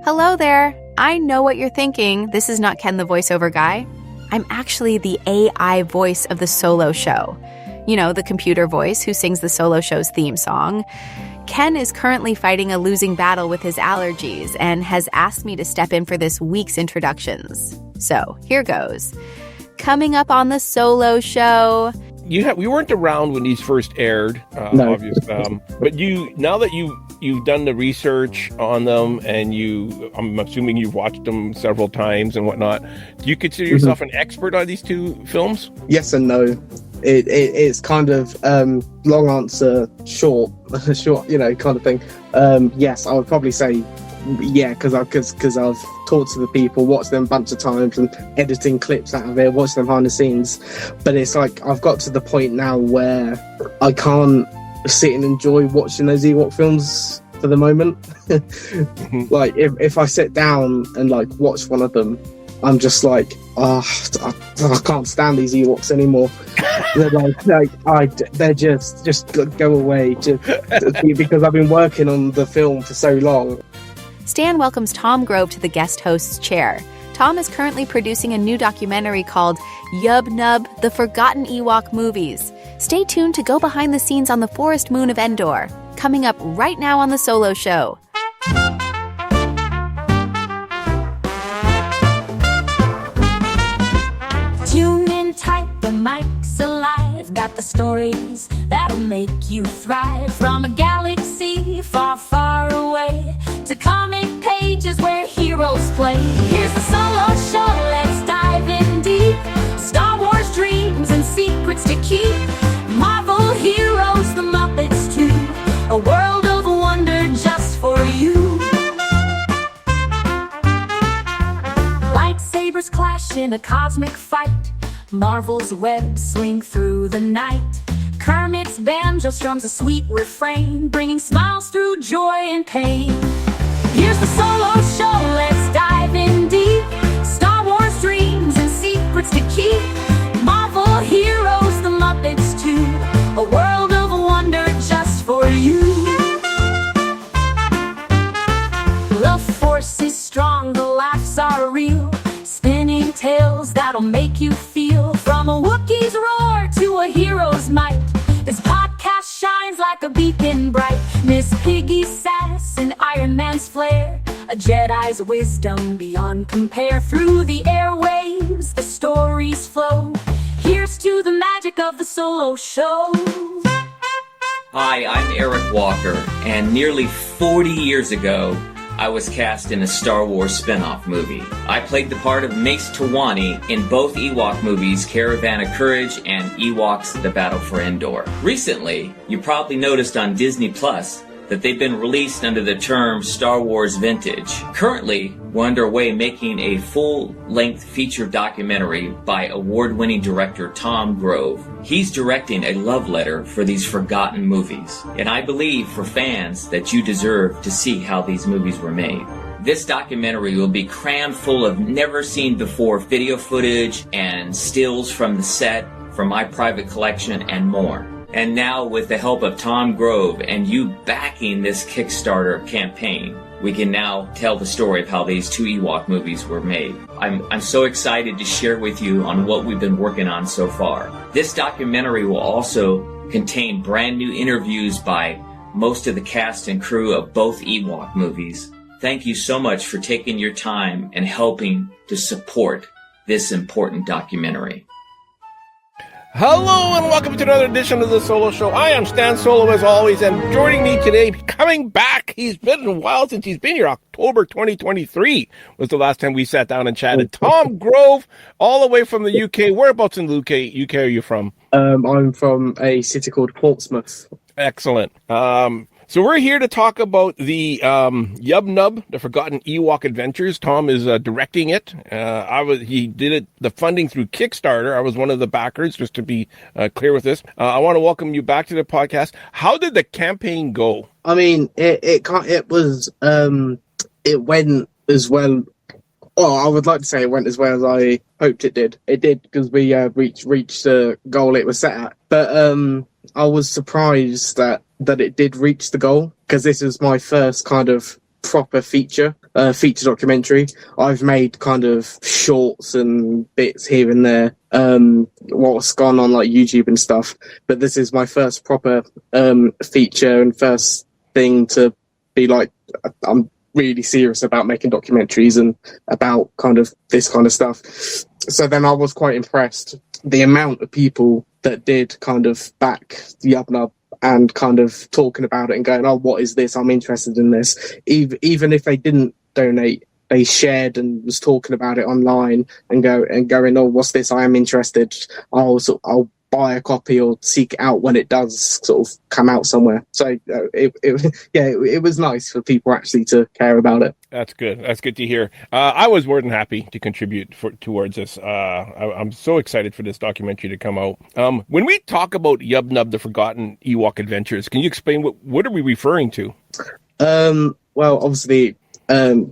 Hello there. I know what you're thinking. This is not Ken the voiceover guy. I'm actually the AI voice of the Solo Show. You know, the computer voice who sings the Solo Show's theme song. Ken is currently fighting a losing battle with his allergies and has asked me to step in for this week's introductions. So, here goes. Coming up on the Solo Show... We weren't around when these first aired, No. obviously. But now that you've done the research on them, and I'm assuming you've watched them several times and whatnot. Do you consider yourself an expert on these two films? Yes and no. It's kind of long answer, short, kind of thing. Yes, I would probably say yeah, because I've talked to the people, watched them a bunch of times, and editing clips out of it, watched them behind the scenes. But it's like I've got to the point now where I can't sit and enjoy watching those Ewok films for the moment. Like if I sit down and like watch one of them, I'm just like, I can't stand these Ewoks anymore. They're just go away, because I've been working on the film for so long. Stan welcomes Tom Grove to the guest host's chair. Tom is currently producing a new documentary called Yub-Nub, The Forgotten Ewok Movies. Stay tuned to go behind the scenes on the forest moon of Endor, coming up right now on The Solo Show. Tune in tight, the mic's alive. Got the stories that'll make you thrive. From a galaxy far, far away to comic pages where heroes play. Here's the Solo Show, let's dive in deep. Star Wars dreams and secrets to keep. Marvel heroes, the Muppets too. A world of wonder just for you. Lightsabers clash in a cosmic fight. Marvel's webs swing through the night. Kermit's banjo strums a sweet refrain, bringing smiles through joy and pain. Here's the Solo Show, let's dive in deep. Star Wars dreams and secrets to keep. Marvel heroes, the Muppets too. A world of wonder just for you. The Force is strong, the laughs are real. Spinning tales that'll make you feel. From a Wookiee's roar to a hero's might, this podcast shines like a beacon bright. Miss Piggy's sass and Iron Man's flair, a Jedi's wisdom beyond compare. Through the airwaves, the stories flow. Here's to the magic of the Solo Show. Hi, I'm Eric Walker, and nearly 40 years ago, I was cast in a Star Wars spin-off movie. I played the part of Mace Tawani in both Ewok movies, Caravan of Courage and Ewoks: The Battle for Endor. Recently, you probably noticed on Disney Plus that they've been released under the term Star Wars Vintage. Currently, we're underway making a full-length feature documentary by award-winning director Tom Grove. He's directing a love letter for these forgotten movies, and I believe for fans that you deserve to see how these movies were made. This documentary will be crammed full of never-seen-before video footage and stills from the set, from my private collection, and more. And now, with the help of Tom Grove and you backing this Kickstarter campaign, we can now tell the story of how these two Ewok movies were made. I'm so excited to share with you on what we've been working on so far. This documentary will also contain brand new interviews by most of the cast and crew of both Ewok movies. Thank you so much for taking your time and helping to support this important documentary. Hello and welcome to another edition of the Solo Show. I am Stan Solo as always, and joining me today, coming back, he's been a while since he's been here. October 2023 was the last time we sat down and chatted. Tom Grove, all the way from the UK. Whereabouts in the UK are you from? I'm from a city called Portsmouth. Excellent. So we're here to talk about the Yub-Nub, The Forgotten Ewok Adventures. Tom is directing it. He did it, the funding through Kickstarter. I was one of the backers, just to be clear with this. I want to welcome you back to the podcast. How did the campaign go? I mean, it went as well. Well, I would like to say it went as well as I hoped it did. It did, because we reached the goal it was set at. But I was surprised that it did reach the goal, because this is my first kind of proper feature documentary. I've made kind of shorts and bits here and there, what's gone on like YouTube and stuff, but this is my first proper feature and first thing to be like, I'm really serious about making documentaries and about kind of this kind of stuff. So then I was quite impressed the amount of people that did kind of back Yub-Nub and kind of talking about it and going, oh, what is this? I'm interested in this. Even if they didn't donate, they shared and was talking about it online and going, oh, what's this? I am interested. I'll buy a copy or seek it out when it does sort of come out somewhere. So it was nice for people actually to care about it. That's good. That's good to hear. I was more than happy to contribute towards this. I'm so excited for this documentary to come out. When we talk about Yub-Nub, the Forgotten Ewok Adventures, can you explain what are we referring to? Well, obviously,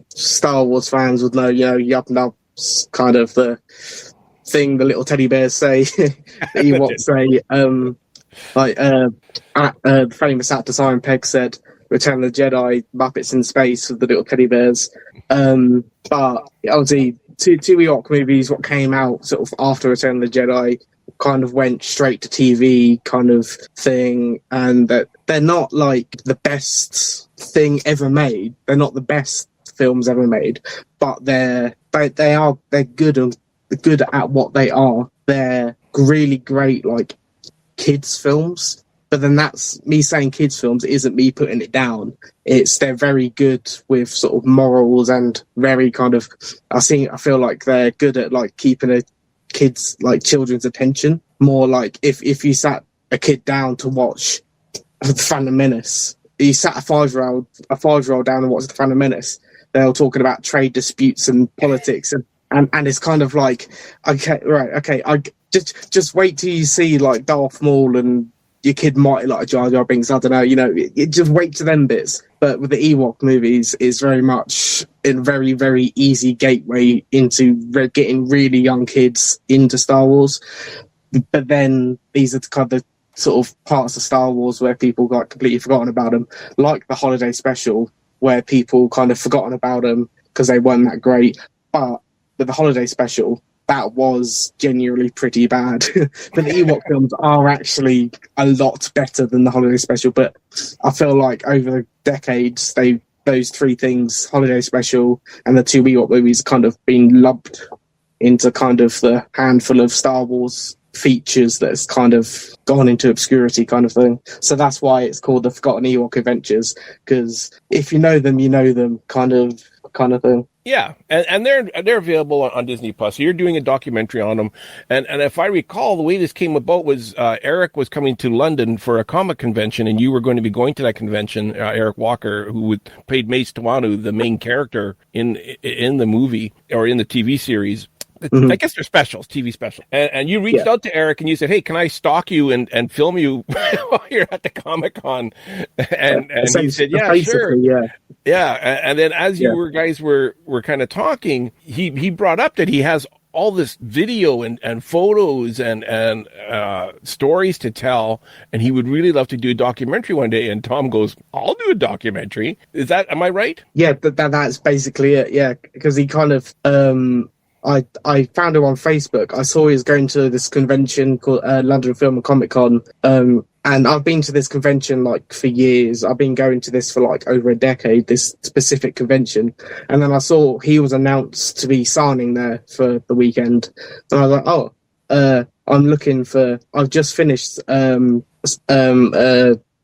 Star Wars fans would know, Yub-Nub's kind of the thing the little teddy bears say, the Ewoks say, the famous actor Simon Pegg said, Return of the Jedi, Muppets in Space with the little teddy bears. But obviously, two Ewok movies, what came out sort of after Return of the Jedi, kind of went straight to TV kind of thing, and that they're not like the best thing ever made. They're not the best films ever made, but they're good at what they are. They're really great, like kids films. But then that's me saying kids films. It isn't me putting it down. They're very good with sort of morals and very kind of. I feel like they're good at like keeping children's attention. More like if you sat a kid down to watch The Phantom Menace, you sat a 5-year-old down and watched The Phantom Menace. They're all talking about trade disputes and politics and it's kind of like, okay, I just wait till you see like Darth Maul and your kid might like Jar Jar Binks. I don't know, just wait to them bits. But with the Ewok movies, it's very much a very, very easy gateway into getting really young kids into Star Wars. But then these are the kind of sort of parts of Star Wars where people got completely forgotten about them, like the holiday special, where people kind of forgotten about them because they weren't that great. But with the holiday special, that was genuinely pretty bad. But the Ewok films are actually a lot better than the holiday special. But I feel like over the decades, those three things, holiday special and the two Ewok movies, kind of been lumped into kind of the handful of Star Wars features that's kind of gone into obscurity kind of thing. So that's why it's called the Forgotten Ewok Adventures, because if you know them kind of thing. Yeah, and they're available on Disney Plus. So you're doing a documentary on them, and if I recall, the way this came about was Eric was coming to London for a comic convention, and you were going to be going to that convention. Eric Walker, who played Mace Tawanu, the main character in the movie or in the TV series. I guess they're specials, TV specials. And you reached out to Eric and you said, hey, can I stalk you and film you while you're at the Comic-Con? And he said, yeah, sure. Yeah. And then as you guys were kind of talking, he brought up that he has all this video and photos and stories to tell, and he would really love to do a documentary one day. And Tom goes, I'll do a documentary. Am I right? Yeah, that's basically it. Yeah, because he kind of... I found him on Facebook. I saw he was going to this convention called London Film and Comic Con. And I've been to this convention like for years. I've been going to this for like over a decade, this specific convention. And then I saw he was announced to be signing there for the weekend. And I was like, I've just finished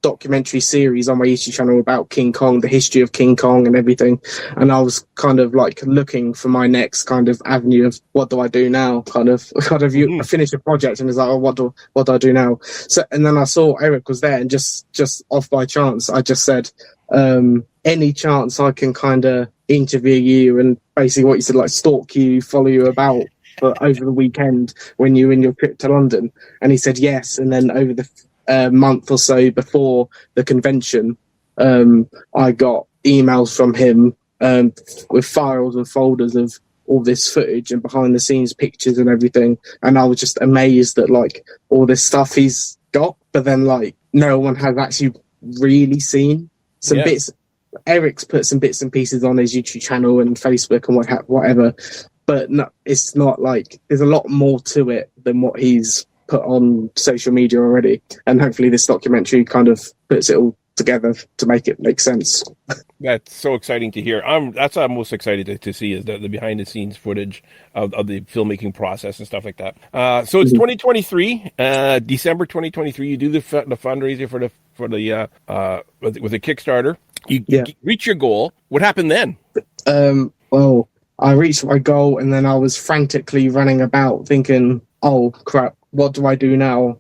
documentary series on my YouTube channel about King Kong, the history of King Kong and everything. And I was kind of like looking for my next kind of avenue of what do I do now? I finished a project and it's like, oh, what do I do now? So, and then I saw Eric was there and just off by chance, I just said, any chance I can kind of interview you and basically what you said, like stalk you, follow you about over the weekend when you're in your trip to London. And he said yes. And then over the month or so before the convention, I got emails from him with files and folders of all this footage and behind the scenes pictures and everything, and I was just amazed at like all this stuff he's got, but then like no one has actually really seen some bits. Eric's put some bits and pieces on his YouTube channel and Facebook and whatever, but no, it's not like there's a lot more to it than what he's put on social media already. And hopefully this documentary kind of puts it all together to make it make sense. That's so exciting to hear. That's what I'm most excited to see is the behind the scenes footage of the filmmaking process and stuff like that. So it's 2023, December 2023. You do the fundraiser for the with the Kickstarter. You reach your goal. What happened then? Well, I reached my goal and then I was frantically running about thinking, oh crap, what do I do now?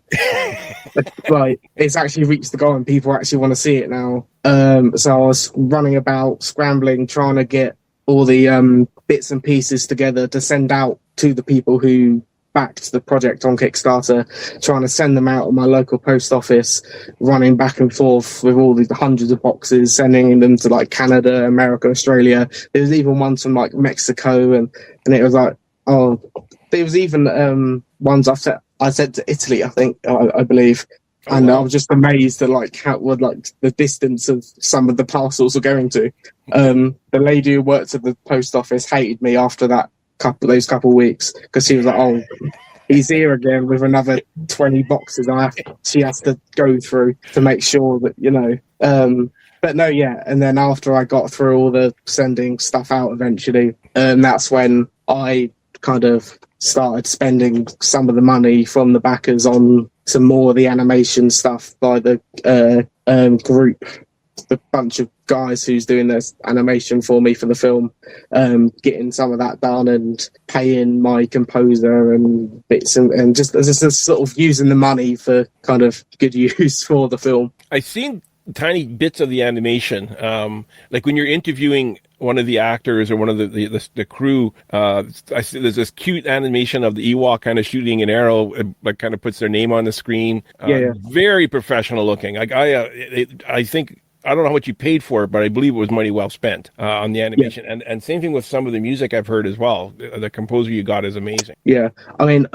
Like, it's actually reached the goal and people actually want to see it now. So I was running about, scrambling, trying to get all the bits and pieces together to send out to the people who backed the project on Kickstarter, trying to send them out of my local post office, running back and forth with all the hundreds of boxes, sending them to like Canada, America, Australia. There was even ones from like Mexico, and it was like, oh, there was even ones I sent to Italy, I think, I believe. And I was just amazed at like how like the distance of some of the parcels were going to. The lady who worked at the post office hated me after those couple of weeks because she was like, "Oh, he's here again with another 20 boxes." She has to go through to make sure that But no, yeah. And then after I got through all the sending stuff out, eventually, that's when I kind of started spending some of the money from the backers on some more of the animation stuff by the group, the bunch of guys who's doing this animation for me for the film, getting some of that done and paying my composer and bits and just sort of using the money for kind of good use for the film. I've seen tiny bits of the animation, like when you're interviewing one of the actors or one of the crew. I see there's this cute animation of the Ewok kind of shooting an arrow, like kind of puts their name on the screen. Very professional looking. Like I think. I don't know how much you paid for it, but I believe it was money well spent on the animation. Yeah. And same thing with some of the music I've heard as well. The composer you got is amazing. Yeah, I mean,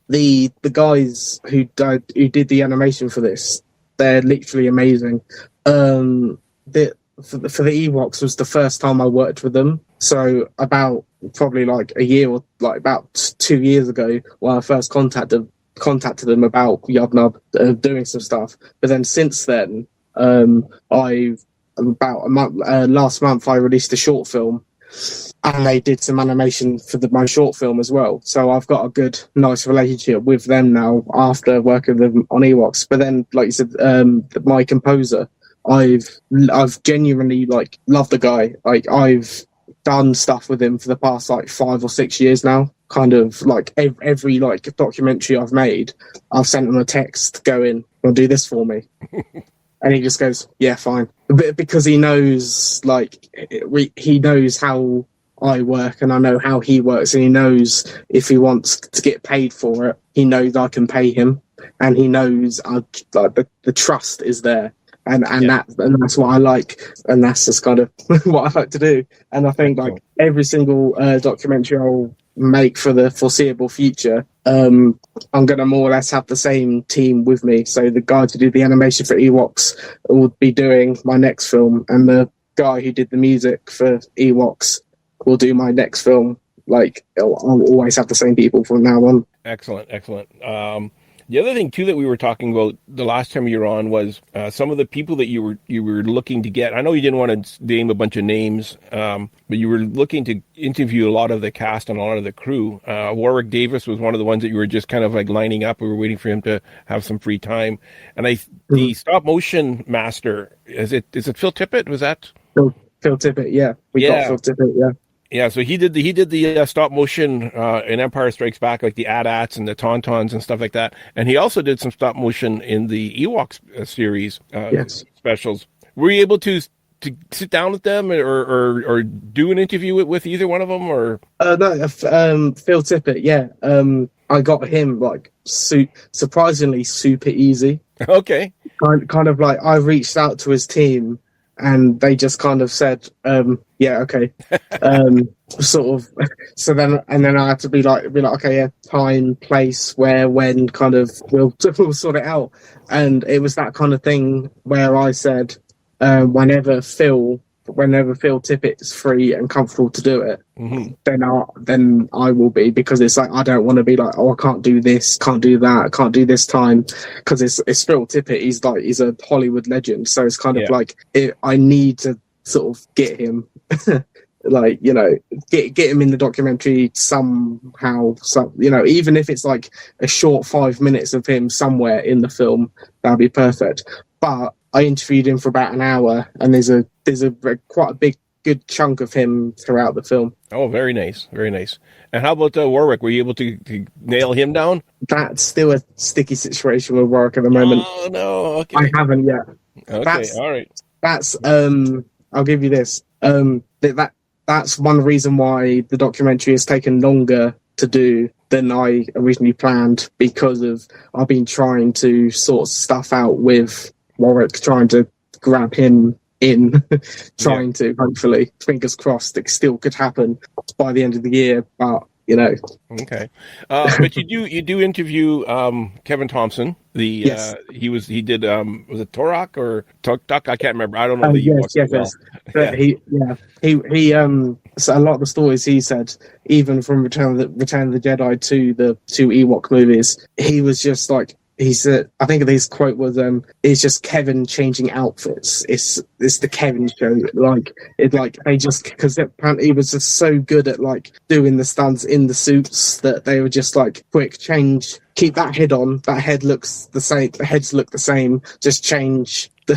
the guys who did the animation for this, they're literally amazing. For the Ewoks was the first time I worked with them. So about probably like a year or like about 2 years ago, when I first contacted them about Yub-Nub doing some stuff. But then since then, last month I released a short film, and they did some animation for my short film as well. So I've got a nice relationship with them now after working with them on Ewoks. But then, like you said, my composer, I've genuinely like loved the guy. Like I've done stuff with him for the past like 5 or 6 years now. Kind of like every like documentary I've made, I've sent him a text going, "Well, do this for me." And he just goes, "Yeah, fine," because he knows, like, he knows how I work, and I know how he works, and he knows if he wants to get paid for it, he knows I can pay him, and he knows the trust is there, and that's what I like, and that's just kind of what I like to do. And I think like every single documentary I'll make for the foreseeable future, I'm going to more or less have the same team with me. So the guy who did the animation for Ewoks will be doing my next film, and the guy who did the music for Ewoks will do my next film. Like, I'll always have the same people from now on. Excellent. The other thing too that we were talking about the last time you were on was some of the people that you were looking to get. I know you didn't want to name a bunch of names, but you were looking to interview a lot of the cast and a lot of the crew. Warwick Davis was one of the ones that you were just kind of like lining up. We were waiting for him to have some free time. And the stop motion master, is it Phil Tippett? Was that Phil Tippett? Yeah, we got Phil Tippett. Yeah. Yeah, so he did the stop motion in Empire Strikes Back, like the AT-ATs and the Tauntauns and stuff like that. And he also did some stop motion in the Ewoks series specials. Were you able to sit down with them or do an interview with either one of them? Or no, Phil Tippett. Yeah, I got him like surprisingly super easy. Okay, kind of like I reached out to his team, and they just kind of said, "Yeah, okay." Sort of. So then I had to be like, okay, yeah, time, place, where, when, kind of, we'll sort it out. And it was that kind of thing where I said, whenever Phil Tippett's free and comfortable to do it, Mm-hmm. then I will be, because it's like I don't want to be like, oh, I can't do this, can't do that, I can't do this time, because it's Phil Tippett. He's a Hollywood legend, so it's kind of like I need to sort of get him. Like, you know, get him in the documentary somehow. So, you know, even if it's like a short 5 minutes of him somewhere in the film, that'd be perfect. But I interviewed him for about an hour, and there's quite a big good chunk of him throughout the film. Oh, very nice, very nice. And how about Warwick? Were you able to nail him down? That's still a sticky situation with Warwick at the moment. Oh no, okay. I haven't yet. Okay, all right. That's I'll give you this. That's one reason why the documentary has taken longer to do than I originally planned, because of I've been trying to sort stuff out with Warwick, trying to grab him in, trying to, hopefully, fingers crossed, it still could happen by the end of the year, but you know. Okay, but you do interview Kevin Thompson. Yes. He did was it Torok or Tuk Tuk? I can't remember. I don't know. Yes. But he so a lot of the stories he said, even from Return of the Jedi to the two Ewok movies, he was just like, he said, I think his quote was, "It's just Kevin changing outfits. It's the Kevin show." They just, because apparently he was just so good at like doing the stunts in the suits that they were just like, quick change, keep that head on. That head looks the same. The heads look the same. Just change the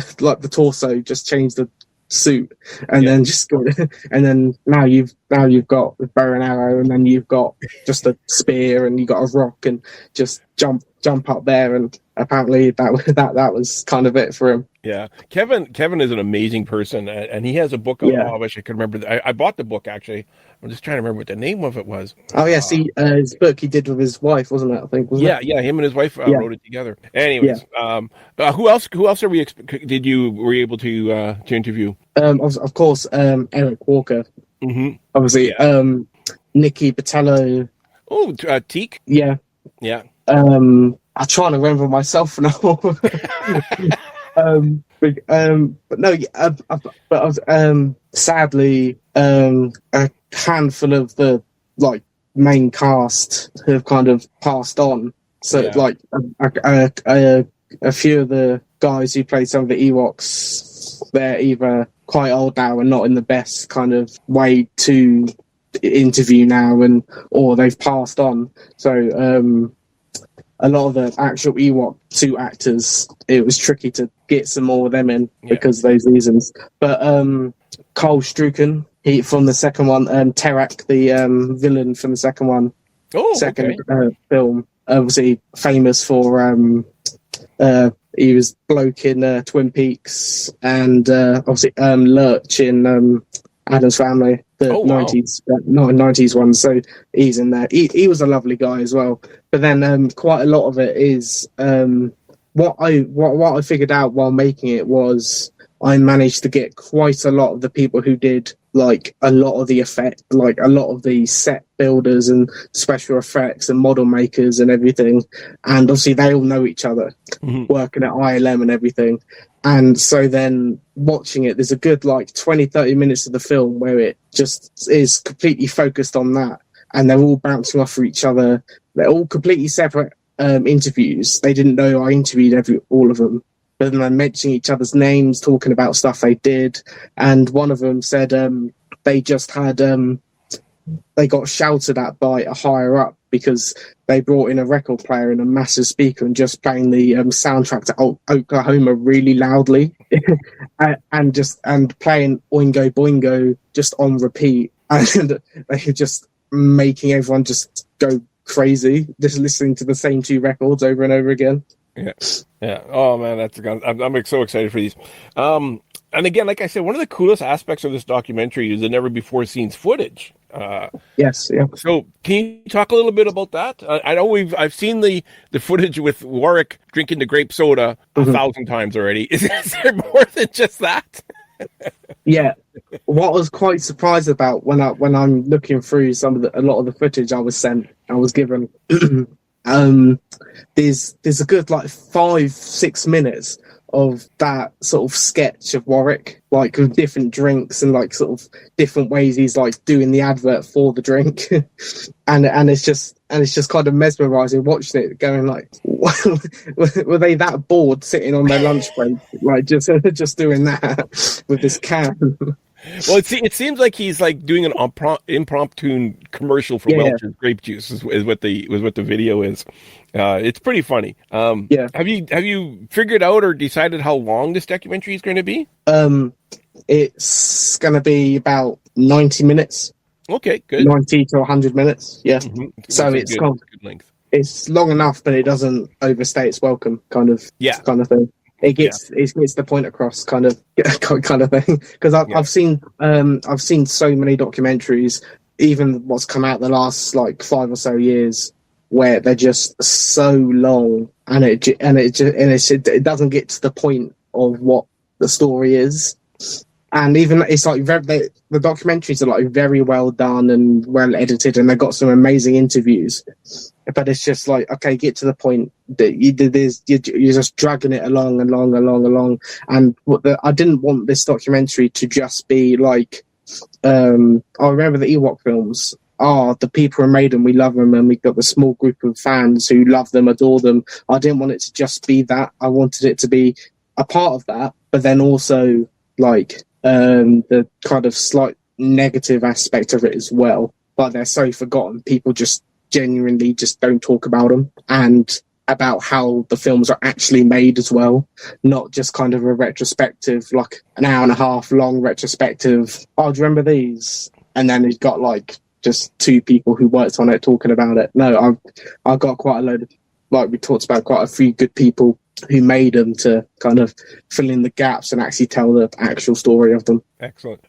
torso. Just change the suit, and then just go. And then now you've got the bow and arrow, and then you've got just a spear, and you got a rock, and just jump up there. And apparently that was kind of it for him. Yeah, Kevin is an amazing person, and he has a book. I wish I could remember. I bought the book, actually. I'm just trying to remember what the name of it was. Oh yes, his book he did with his wife, wasn't it? I think. Wasn't it? Yeah, him and his wife wrote it together. Anyways, who else were you able to interview? Of course, Eric Walker. Mm-hmm. Obviously, Nikki Botello. Oh, Teak. Yeah. I'm trying to remember myself now. Sadly, a handful of the like main cast have kind of passed on. So like a few of the guys who played some of the Ewoks, they're either quite old now and not in the best kind of way to interview now, or they've passed on. So a lot of the actual Ewok suit actors, it was tricky to get some more of them in because of those reasons. But Cole Strucken, he from the second one, Terak, the villain from the second one, film, obviously famous for he was bloke in Twin Peaks, and obviously Lurch in Addams Family, the 90s one. So he's in there. He was a lovely guy as well. But then quite a lot of it is what I figured out while making it was I managed to get quite a lot of the people who did like a lot of the effect, like a lot of the set builders and special effects and model makers and everything. And obviously they all know each other, working at ILM and everything. And so then watching it, there's a good like 20-30 minutes of the film where it just is completely focused on that. And they're all bouncing off of each other. They're all completely separate interviews. They didn't know I interviewed all of them. But then they're mentioning each other's names, talking about stuff they did. And one of them said they just had, they got shouted at by a higher up because they brought in a record player and a massive speaker and just playing the soundtrack to Oklahoma really loudly and playing Oingo Boingo just on repeat. And they were just making everyone just go crazy, just listening to the same two records over and over again. Yeah. Oh man, I'm so excited for these. And again, like I said, one of the coolest aspects of this documentary is the never before seen footage. Yes. Yeah. So, can you talk a little bit about that? I know I've seen the footage with Warwick drinking the grape soda 1,000 times already. Is there more than just that? Yeah. What I was quite surprised about when I'm looking through a lot of the footage I was given. There's a good like 5-6 minutes of that sort of sketch of Warwick, like with different drinks and like sort of different ways he's like doing the advert for the drink, and it's just kind of mesmerizing watching it, going like, were they that bored sitting on their lunch break, like just doing that with this can? Well, it seems like he's like doing an impromptu commercial for Welch's grape juice is what the video is. It's pretty funny. Have you figured out or decided how long this documentary is going to be? It's going to be about 90 minutes. Okay, good. 90 to 100 minutes. Yeah. Mm-hmm. So That's good length. It's long enough, but it doesn't overstay its welcome, kind of thing. It gets the point across, kind of thing. Because I've seen so many documentaries, even what's come out the last like 5 or so years, where they're just so long, and it doesn't get to the point of what the story is. And even it's like the documentaries are like very well done and well edited, and they've got some amazing interviews. But it's just like, okay, get to the point that you're just dragging it along. And I didn't want this documentary to just be like, I remember the Ewok films. The people who made them, we love them, and we've got the small group of fans who love them, adore them. I didn't want it to just be that. I wanted it to be a part of that, but then also like the kind of slight negative aspect of it as well. But they're so forgotten. People just genuinely just don't talk about them, and about how the films are actually made as well, not just kind of a retrospective, like an hour and a half long retrospective. Oh, do you remember these? And then you've got like just 2 people who worked on it talking about it. No, I've got quite a load of, like we talked about, quite a few good people who made them to kind of fill in the gaps and actually tell the actual story of them. Excellent.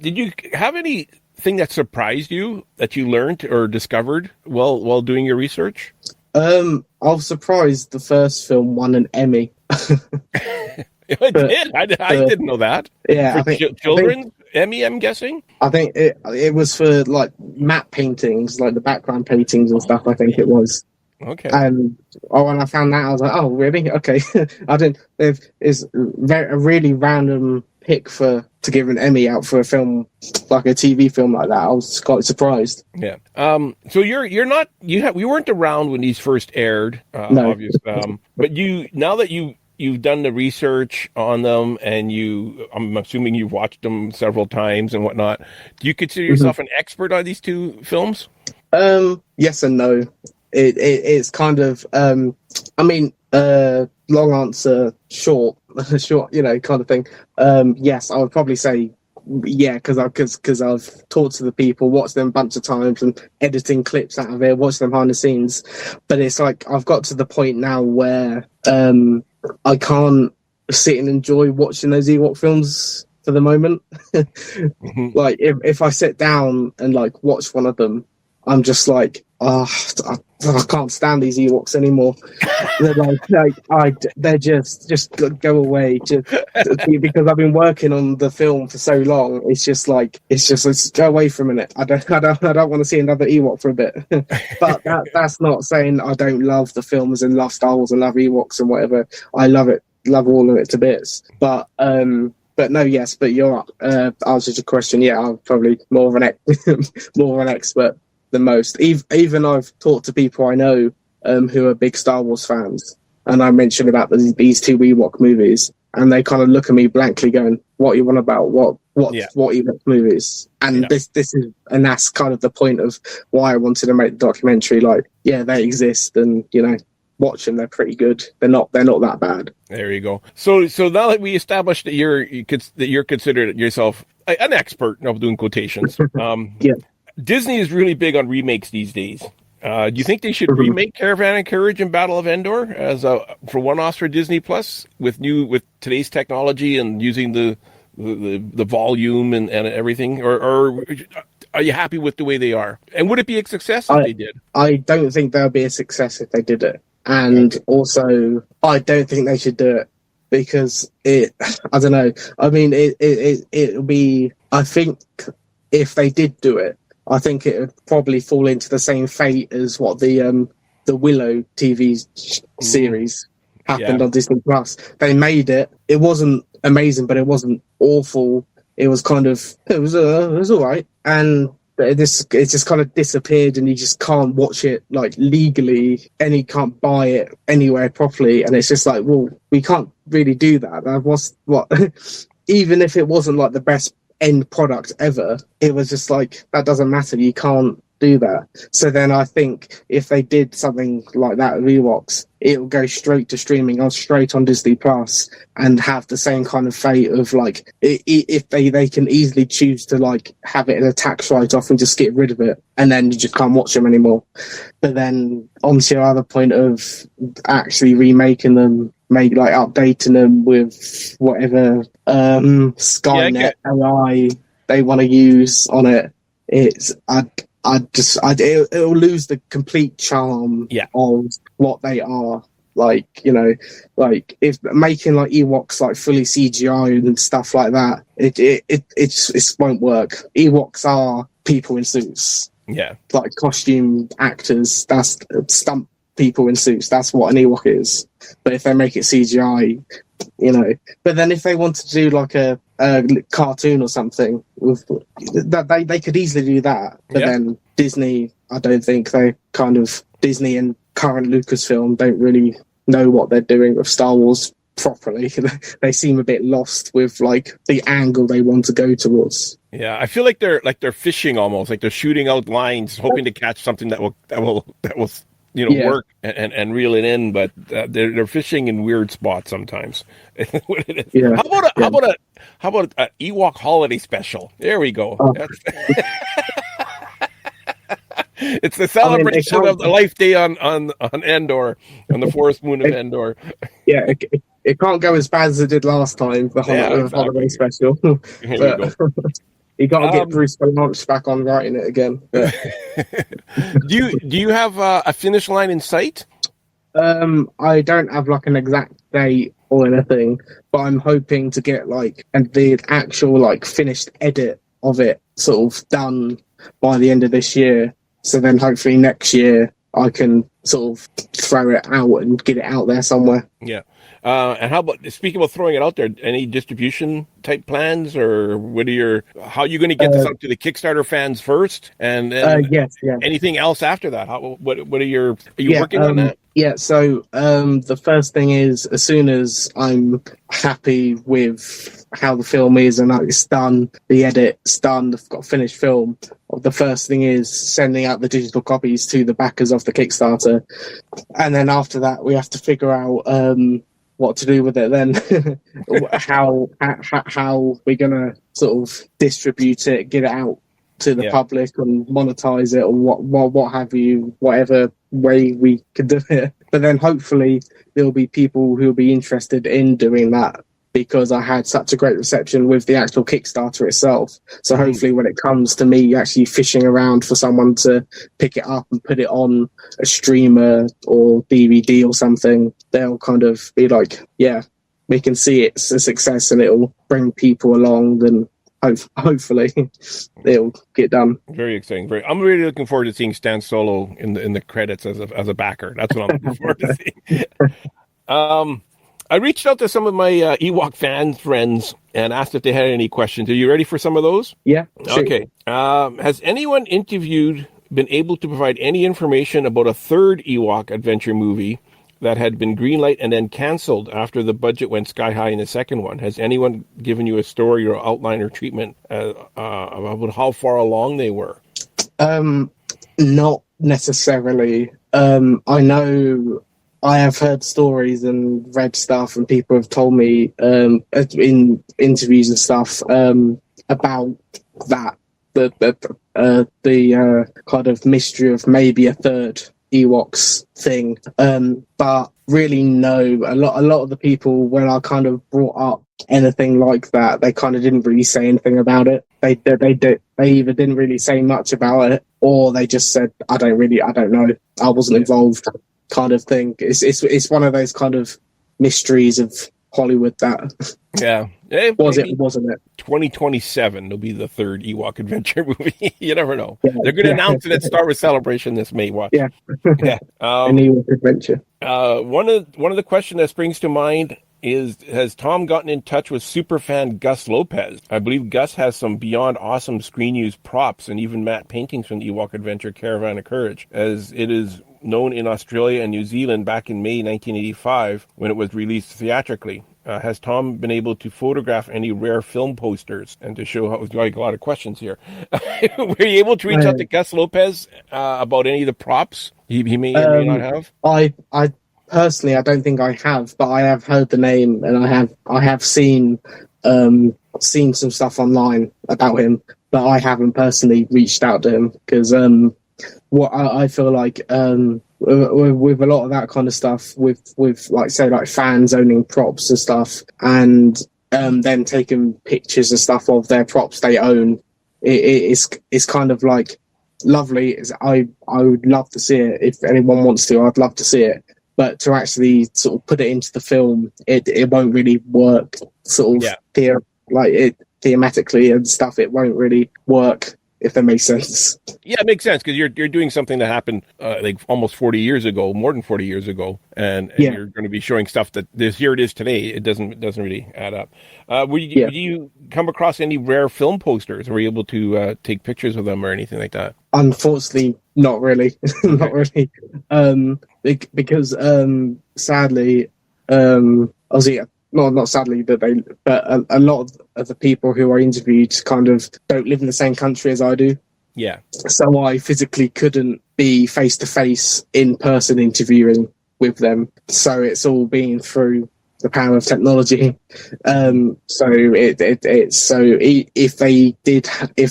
Did you have anything that surprised you that you learned or discovered while doing your research? I was surprised the first film won an Emmy. It did. I didn't know that. Yeah, for children, Emmy, I'm guessing. I think it was for like matte paintings, like the background paintings and stuff. I think it was. Okay. And when I found that, I was like, "Oh, really? Okay." I didn't. It's a really random pick to give an Emmy out for a film, like a TV film like that. I was quite surprised. Yeah. So we weren't around when these first aired, no. Obviously. But now that you've done the research on them, and I'm assuming you've watched them several times and whatnot, do you consider yourself an expert on these 2 films? Yes and no. It's kind of, long answer, short, kind of thing. Yes, I would probably say, yeah, because I've talked to the people, watched them a bunch of times, and editing clips out of it, watched them behind the scenes. But it's like I've got to the point now where I can't sit and enjoy watching those Ewok films for the moment. Like if I sit down and like watch one of them, I'm just like, I can't stand these Ewoks anymore. They're just go away. Just because I've been working on the film for so long, let's go away for a minute. I don't want to see another Ewok for a bit. But that's not saying I don't love the films and love Star Wars and love Ewoks and whatever. I love it, love all of it to bits. But no, yes, but you're answer to your question. Yeah, I'm probably more of an expert than most. Even I've talked to people I know who are big Star Wars fans, and I mentioned about these 2 Ewok movies, and they kind of look at me blankly, going, "What are you on about? What Ewok movies?" And this is, and that's kind of the point of why I wanted to make the documentary. Like, yeah, they exist, and watch them. They're pretty good. They're not that bad. There you go. So now that we established that you're considered yourself an expert, doing quotations. Yeah. Disney is really big on remakes these days. Do you think they should remake Caravan of Courage and Battle of Endor for one-offs for Disney Plus with today's technology and using the volume and everything, or are you happy with the way they are? And would it be a success if they did? I don't think there'll be a success if they did it, and also I don't think they should do it because I don't know. I mean, it'll be. I think if they did do it, I think it would probably fall into the same fate as what the Willow TV series happened on Disney Plus. They made it. It wasn't amazing, but it wasn't awful. It was kind of it was all right, and it just kind of disappeared, and you just can't watch it like legally, and you can't buy it anywhere properly. And it's just like, well, we can't really do that. That was what, even if it wasn't like the best end product ever, it was just like, that doesn't matter. You can't do that. So then I think if they did something like that with Ewoks, it will go straight to streaming or straight on Disney Plus and have the same kind of fate of like, if they can easily choose to like have it in a tax write-off and just get rid of it, and then you just can't watch them anymore. But then onto your other point of actually remaking them, maybe like updating them with whatever Skynet AI they want to use on it, it'll lose the complete charm of what they are. Like, you know, like if making like Ewoks like fully CGI and stuff like that, it won't work. Ewoks are people in suits. Yeah. Like costume actors, that's stunt people in suits. That's what an Ewok is. But if they make it CGI, you know, but then if they want to do like a cartoon or something, with that they could easily do that. But then Disney, I don't think Disney and current Lucasfilm don't really know what they're doing with Star Wars properly. They seem a bit lost with like the angle they want to go towards. Yeah, I feel like they're fishing almost, like they're shooting out lines, hoping to catch something that will work and reel it in, but they're fishing in weird spots sometimes. Yeah. How about an Ewok holiday special? There we go. Oh. It's the celebration of the life day on Endor, on the forest moon of Endor. Yeah, it can't go as bad as it did last time. The holiday special. But, you got to get Bruce Valanche back on writing it again. Do you have a finish line in sight? I don't have like an exact date or anything, but I'm hoping to get like the actual like finished edit of it sort of done by the end of this year. So then hopefully next year I can sort of throw it out and get it out there somewhere. Yeah. And how about, speaking of throwing it out there, any distribution type plans, or how are you going to get this out to the Kickstarter fans first? And yes. Anything else after that? Are you working on that? Yeah, so the first thing is, as soon as I'm happy with how the film is and it's done, the edit's done, I've got a finished film, the first thing is sending out the digital copies to the backers of the Kickstarter. And then after that, we have to figure out what to do with it then. how we're going to sort of distribute it, get it out to the public and monetize it, or what have you, whatever way we could do it. But then hopefully there'll be people who'll be interested in doing that, because I had such a great reception with the actual Kickstarter itself. So hopefully when it comes to me actually fishing around for someone to pick it up and put it on a streamer or DVD or something, they'll kind of be like, yeah, we can see it's a success and it'll bring people along, then hopefully it'll get done. Very exciting. I'm really looking forward to seeing Stan Solo in the credits as a backer. That's what I'm looking forward to seeing. I reached out to some of my Ewok fan friends and asked if they had any questions. Are you ready for some of those? Yeah. Sure. Okay. Has anyone interviewed been able to provide any information about a third Ewok adventure movie that had been greenlight and then canceled after the budget went sky high in the second one? Has anyone given you a story or outline or treatment about how far along they were? Not necessarily. I know I have heard stories and read stuff, and people have told me in interviews and stuff about that, the kind of mystery of maybe a third Ewoks thing. But really, no. A lot of the people, when I kind of brought up anything like that, they kind of didn't really say anything about it. They either didn't really say much about it, or they just said, I don't know, I wasn't involved, kind of thing. It's one of those kind of mysteries of Hollywood that. Yeah. Was it maybe or wasn't it? 2027 will be the third Ewok adventure movie. You never know. Yeah, They're going to yeah, announce it at Star Wars Celebration this May. Watch. yeah. Yeah. An Ewok adventure. One of the questions that springs to mind is, has Tom gotten in touch with superfan Gus Lopez? I believe Gus has some beyond awesome screen use props and even matte paintings from the Ewok Adventure Caravan of Courage, as it is known in Australia and New Zealand back in May 1985 when it was released theatrically. Has Tom been able to photograph any rare film posters? And to show how, like, a lot of questions here. Were you able to reach out to Gus Lopez about any of the props he may or may not have? I personally, I don't think I have, but I have heard the name, and I have seen some stuff online about him, but I haven't personally reached out to him because what I feel like with a lot of that kind of stuff, with like say like fans owning props and stuff, and then taking pictures and stuff of their props they own, it's kind of like lovely. I would love to see it. If anyone wants to, I'd love to see it. But to actually sort of put it into the film, it won't really work. Sort of thematically and stuff, it won't really work. If that makes sense. Yeah, it makes sense because you're doing something that happened like almost 40 years ago, more than 40 years ago, and you're going to be showing stuff that here it is today. It doesn't really add up. Would you come across any rare film posters? Were you able to take pictures of them or anything like that? Unfortunately, not really. Not really. Because sadly, obviously. Not sadly, but a lot of the people who I interviewed kind of don't live in the same country as I do. Yeah. So I physically couldn't be face to face in person interviewing with them. So it's all been through the power of technology. If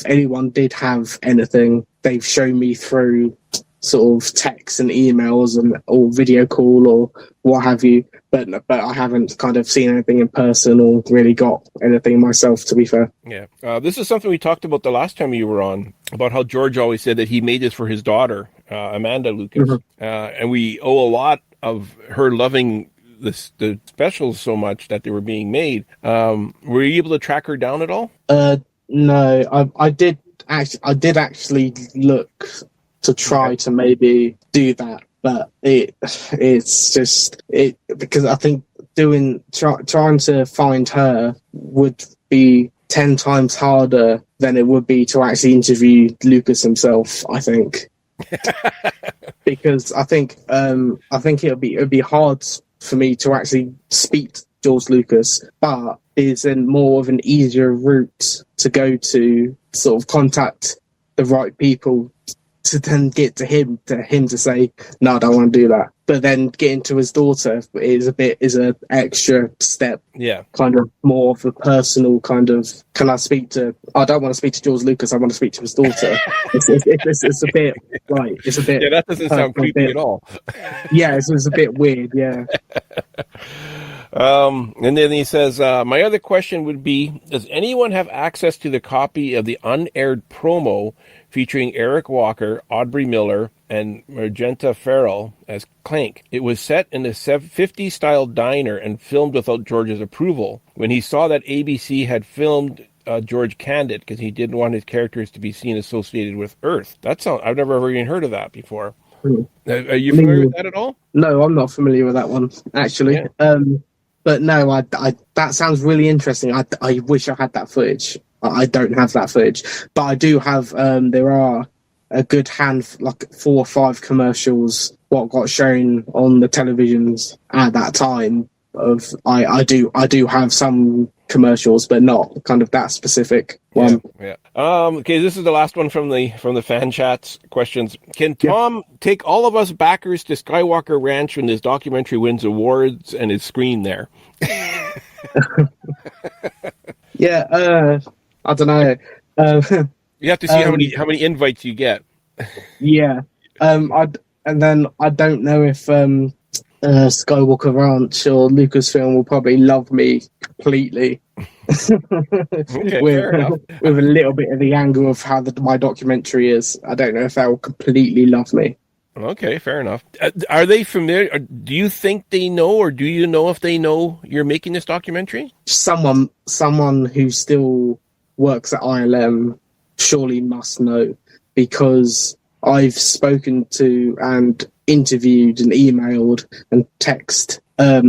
anyone did have anything, they've shown me through sort of texts and emails or video call or what have you, but I haven't kind of seen anything in person or really got anything myself, to be fair. Yeah. This is something we talked about the last time you were on, about how George always said that he made this for his daughter, Amanda Lucas. Mm-hmm. And we owe a lot of her loving the specials so much that they were being made. Were you able to track her down at all? No, I did actually look to try to maybe do that, but it's just because I think trying to find her would be 10 times harder than it would be to actually interview Lucas himself, I think. Because I think it'd be hard for me to actually speak to George Lucas, but it's more of an easier route to go to sort of contact the right people to then get to him to say, no, I don't want to do that. But then getting to his daughter is an extra step. Yeah. Kind of more of a personal kind of, I don't want to speak to George Lucas, I want to speak to his daughter. it's a bit, like, it's a bit. Yeah, that doesn't sound creepy at all. Yeah, it's a bit weird, yeah. And then he says, my other question would be, does anyone have access to the copy of the unaired promo featuring Eric Walker, Audrey Miller, and Magenta Farrell as Clank? It was set in a 50s-style diner and filmed without George's approval. When he saw that ABC had filmed George canned it because he didn't want his characters to be seen associated with Earth. I've never ever even heard of that before. Are you familiar with that at all? No, I'm not familiar with that one, actually. Yeah. But no, I that sounds really interesting. I wish I had that footage. I don't have that footage, but I do have. There are a good like 4 or 5 commercials what got shown on the televisions at that time. I do have some commercials, but not kind of that specific one. Yeah. Okay, this is the last one from the fan chats questions. Can Tom take all of us backers to Skywalker Ranch when this documentary wins awards and is screened there? Yeah, I don't know. You have to see how many invites you get. Yeah. I don't know if Skywalker Ranch or Lucasfilm will probably love me completely. Okay, with a little bit of the angle of how my documentary is. I don't know if they will completely love me. Okay, fair enough. Are they familiar? Do you think they know, or do you know if they know you're making this documentary? Someone who still works at ILM surely must know, because I've spoken to and interviewed and emailed and texted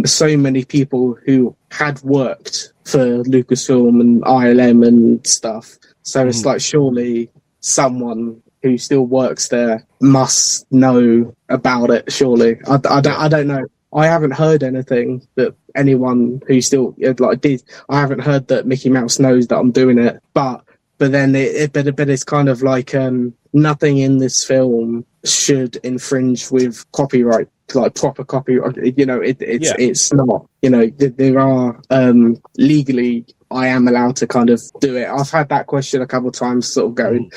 so many people who had worked for Lucasfilm and ILM and stuff. So it's like, surely someone who still works there must know about it. Surely, I don't know. I haven't heard anything that anyone who still did. I haven't heard that Mickey Mouse knows that I'm doing it, but then it's kind of like nothing in this film should infringe with copyright, like proper copyright. It's not. There are legally, I am allowed to kind of do it. I've had that question a couple of times, sort of going,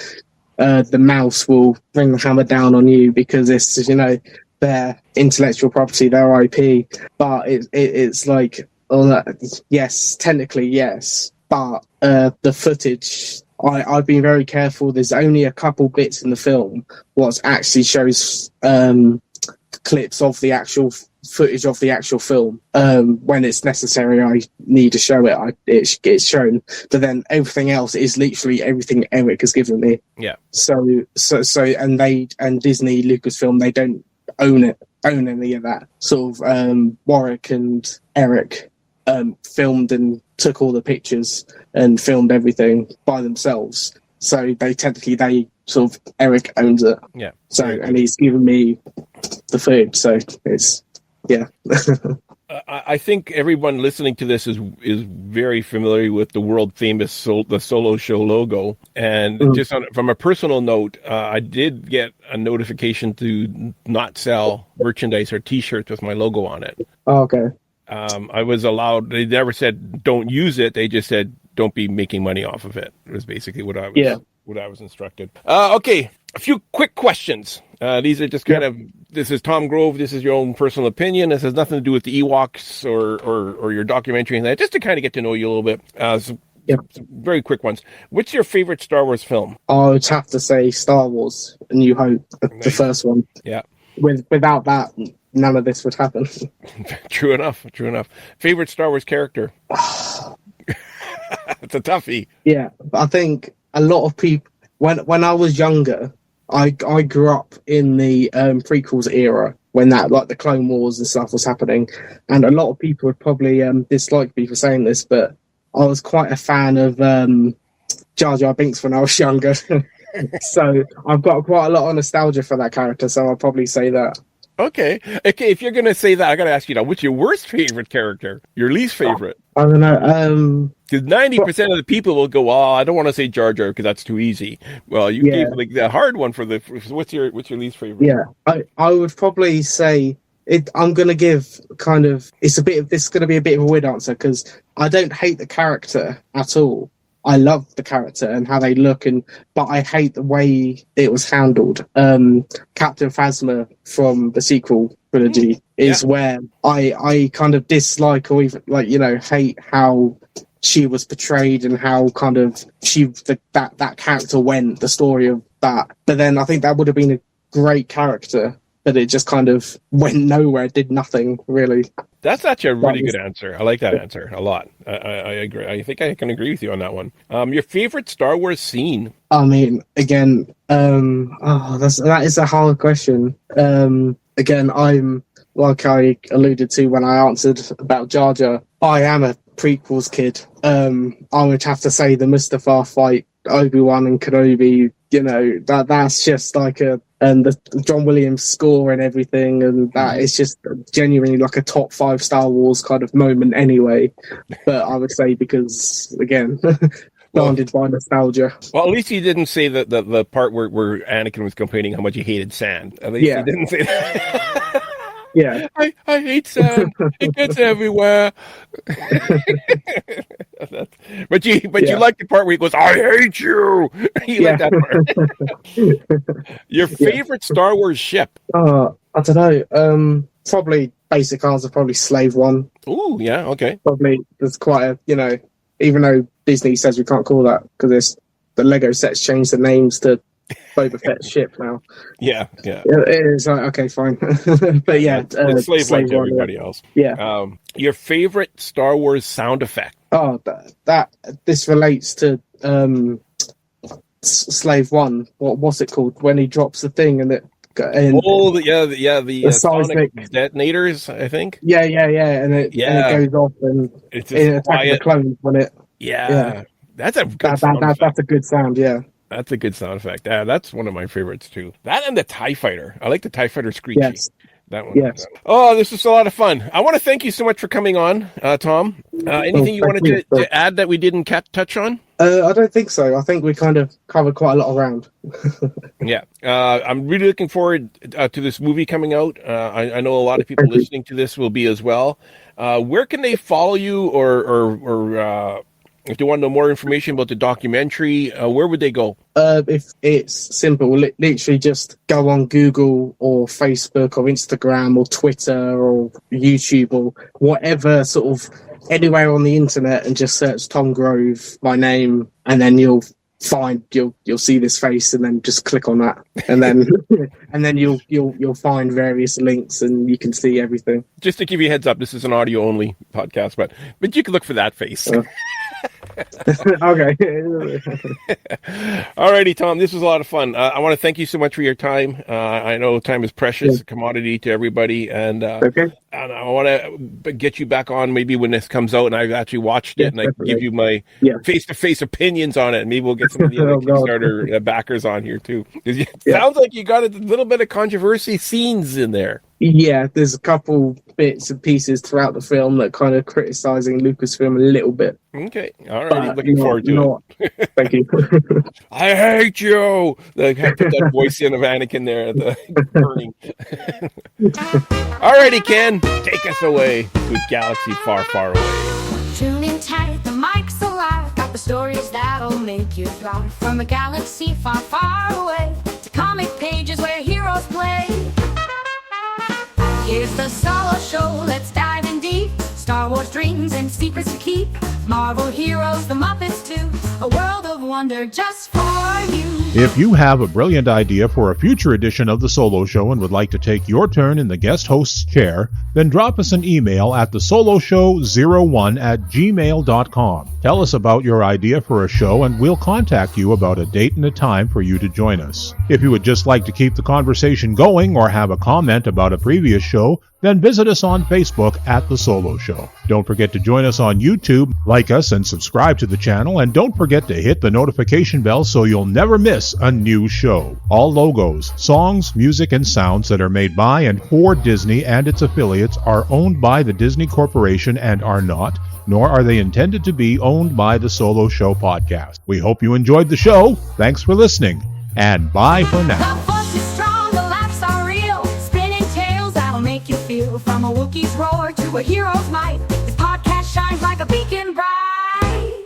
the mouse will bring the hammer down on you because it's, their intellectual property, their IP. But it's like, yes, technically yes, but the footage, I've been very careful. There's only a couple bits in the film what actually shows clips of the actual footage of the actual film. When it's necessary, I need to show it. It gets shown, but then everything else is literally everything Eric has given me. Yeah. So, and Disney, Lucasfilm, they don't own any of that. Sort of, Warwick and Eric filmed and took all the pictures and filmed everything by themselves. So they sort of, Eric owns it. Yeah. So, and he's given me the food. So it's, yeah. I think everyone listening to this is very familiar with the world famous the Solo Show logo. And just from a personal note, I did get a notification to not sell merchandise or T-shirts with my logo on it. Oh, okay. I was allowed. They never said don't use it. They just said don't be making money off of it. It was basically what I was instructed. Okay, a few quick questions. These are just kind of. This is Tom Grove. This is your own personal opinion. This has nothing to do with the Ewoks or your documentary and that. Just to kind of get to know you a little bit. Some very quick ones. What's your favorite Star Wars film? I would have to say Star Wars: A New Hope, the first one. Yeah. Without that, none of this would happen. True enough. Favorite Star Wars character? It's a toughie. Yeah, I think a lot of people, when I was younger, I grew up in the prequels era when that, like, the Clone Wars and stuff was happening, and a lot of people would probably dislike me for saying this, but I was quite a fan of Jar Jar Binks when I was younger. So I've got quite a lot of nostalgia for that character, so I'll probably say that. Okay. If you're going to say that, I got to ask you now, what's your worst favorite character? Your least favorite? I don't know. Because 90% of the people will go, I don't want to say Jar Jar because that's too easy. Well, you gave like the hard one for what's your least favorite? Yeah, I would probably say it. I'm going to give kind of, this is going to be a bit of a weird answer because I don't hate the character at all. I love the character and how they look, but I hate the way it was handled. Captain Phasma from the sequel trilogy is where I kind of dislike or even hate how she was portrayed and how kind of that character went, the story of that. But then I think that would have been a great character, but it just kind of went nowhere, did nothing really. That's actually a really good answer. I like that answer a lot. I agree. I think I can agree with you on that one. Your favorite Star Wars scene? I mean, again, that is a hard question. Again, I'm, like I alluded to when I answered about Jar Jar, I am a prequels kid. I would have to say the Mustafar fight, Obi-Wan and Kenobi, that's just like and the John Williams score and everything, and that is just genuinely like a top 5 Star Wars kind of moment anyway. But I would say because, again, blinded by nostalgia. Well, at least he didn't say the part where Anakin was complaining how much he hated sand. At least he didn't say that. Yeah, I hate sand. It gets everywhere. But you like the part where he goes, "I hate you." You like that part. Your favorite Star Wars ship? I don't know. Probably basic answer. Probably Slave One. Ooh, yeah, okay. Probably there's quite a even though Disney says we can't call that because the Lego sets changed the names to Boba Fett's ship now. Yeah. It is okay, fine. But yeah, It's slave like Slave One, everybody else. Yeah. Your favorite Star Wars sound effect? Oh, this relates to Slave One. What's it called when he drops the thing and it? The sonic detonators, I think. Yeah, and it goes off and it's it attacks the clones when it. Yeah. That's a good that's a good sound. Yeah. That's a good sound effect. That's one of my favorites too. That and the TIE Fighter. I like the TIE Fighter screechy. Yes. That one. Yes. Oh, this was a lot of fun. I want to thank you so much for coming on, Tom. Anything you wanted to add that we didn't touch on? I don't think so. I think we kind of covered quite a lot around. Yeah. I'm really looking forward to this movie coming out. I know a lot of people listening to this will be as well. Where can they follow you or if they want to know more information about the documentary, where would they go? If it's simple, literally just go on Google or Facebook or Instagram or Twitter or YouTube or whatever sort of anywhere on the internet and just search Tom Grove, my name, and then you'll see this face and then just click on that and then and then you'll find various links and you can see everything. Just to give you a heads up, this is an audio only podcast, but you can look for that face. Okay. Alrighty, Tom, this was a lot of fun. I want to thank you so much for your time. I know time is precious, a commodity to everybody, and and I want to get you back on maybe when this comes out and I've actually watched it and I can give you my face-to-face opinions on it. Maybe we'll get some of the other Kickstarter backers on here too. It sounds like you got a little bit of controversy scenes in there. Yeah, there's a couple bits and pieces throughout the film that kind of criticizing Lucasfilm a little bit. Okay, all right. Looking forward to it. Thank you. I hate you. Like, I put that voice in of Anakin there at the burning. All righty, Ken, take us away to a galaxy far, far away. Tune in tight, the mic's alive. Got the stories that'll make you fly from a galaxy far, far away to comic pages where heroes play. Here's the Solo Show, let's dive in deep. Star Wars dreams and secrets to keep. Marvel heroes, the Muppets too. A world of wonder just for you. If you have a brilliant idea for a future edition of the Solo Show and would like to take your turn in the guest host's chair, then drop us an email at thesoloshow01@gmail.com. Tell us about your idea for a show and we'll contact you about a date and a time for you to join us. If you would just like to keep the conversation going or have a comment about a previous show, then visit us on Facebook at The Solo Show. Don't forget to join us on YouTube, like us and subscribe to the channel, and don't forget to hit the notification bell so you'll never miss a new show. All logos, songs, music, and sounds that are made by and for Disney and its affiliates are owned by the Disney Corporation and are not, nor are they intended to be owned by the Solo Show podcast. We hope you enjoyed the show. Thanks for listening, and bye for now. From a Wookiee's roar to a hero's might, this podcast shines like a beacon bright.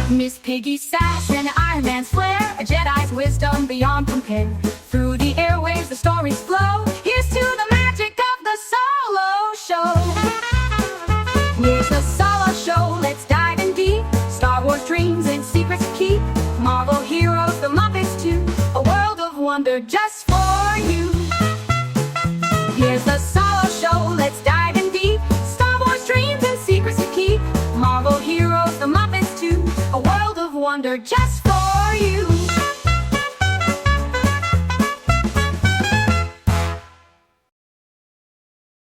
Miss Piggy's sass and Iron Man's flair, a Jedi's wisdom beyond compare. Through the airwaves the stories flow. Here's to the magic of the Solo Show. Here's the Solo Show, let's dive in deep. Star Wars dreams and secrets to keep. Marvel heroes, the Muppets too. A world of wonder just for you. Here's the Solo Show, let's dive in deep. Star Wars dreams and secrets to keep. Marvel heroes, the Muppets too. A world of wonder just